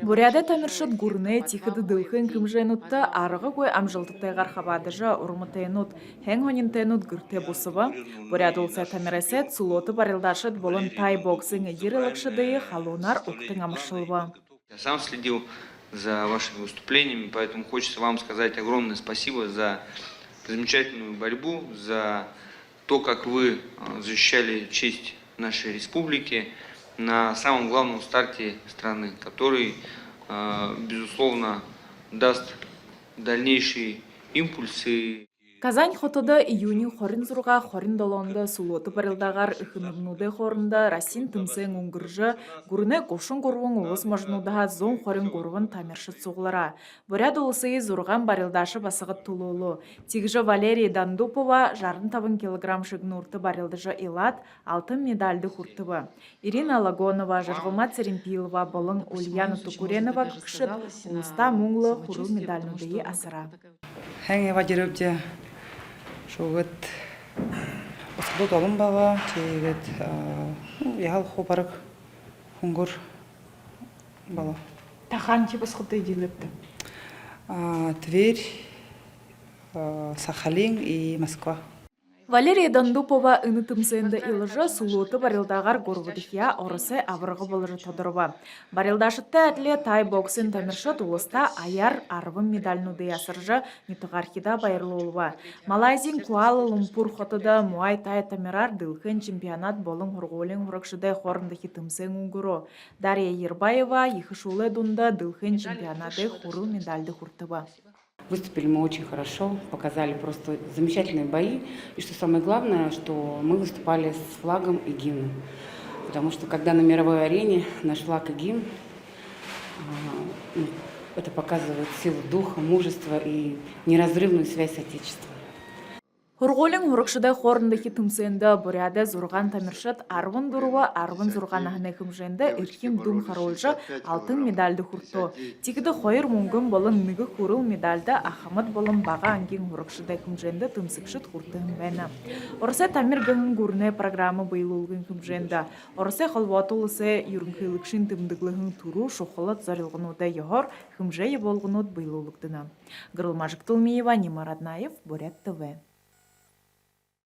Буряда тамиршат гурне тихады дылхын кымженутта арығы амжылдытайғар хабадыжа урматайнут хэнгхонинтайнут гырте бусыва. Буряда улса тамиресет сулоты барилдашыт болын тай боксың егерілікшыдыйы халунар уктың амыршылва. Я сам следил за вашими выступлениями, поэтому хочется вам сказать огромное спасибо за замечательную борьбу, за то, как вы защищали честь нашей республики на самом главном старте страны, который, безусловно, даст дальнейшие импульсы. Казань хотода июнин хорин зурга хорин долонда сулоты барылдагар ыхынырнуде хорында Расин тымсен унгыржы гурне кошын горвон улыс мажнуда зон хорин горвон тамершыт суглара. Буряд улысы зурган барылдашы басығыт тулулу. Тигжы Валерия Дандупова жарын табын килограмм шыгнурты барылдыжы илат алтын медальды хуртыбы. Ирина Лагонова, Жаргылма Церемпилова, Болың Ульяна Тукуренова кышыт улыста муңлы хуру медальнудыйы асыра. Шугат осбуд олым бала, тегет ял хобарык хунгур бала. Тахан чебус ходы делепті? Тверь, Сахалин и Москва. Валерия Дандупова ынытымсенді илыжы сулуты барилдағар горвыдыхия орысы авырғы болыры тодырва. Барилдашытты әтле тай боксын тамиршыт улыста аяр арвын медальнуды ясыржы нетуғархида байырлы олва. Малайзин Куала-Лумпур хотыда муай тай тамирар дылхын чемпионат болың хұрғолың хұрықшыдай хорындығы тымсын уңгыру. Дарья Ербаева ехышулы дунда дылхын чемпионаты хұру медальды хұртыва. Выступили мы очень хорошо, показали просто замечательные бои. И что самое главное, что мы выступали с флагом и гимном. Потому что когда на мировой арене наш флаг и гимн, это показывает силу духа, мужество и неразрывную связь с Отечеством. Хурголин хурыкшыдай хорындығы тымсенді буряда зурган тамиршыт арвын дуруа арвын зурган ахынайкым жэнді ирхим дум харолжы алтын медальды хурту. Тигіді хойыр мунгын болын ныгы хурыл медальды ахамыд болын баға ангин хурыкшыдай кым жэнді тымсыкшыт хуртын вэна. Орысы тамир гыңын гурне программы быйлылгын кым жэнді. Орысы холватулысы юрынхылыкшын тымдыглығын туру шухылат зарылғынуды ехор кым жэйі болғынуд быйлылыгдына. Гырылмажык Тулмиева, Нима Раднаев, Бурят ТВ.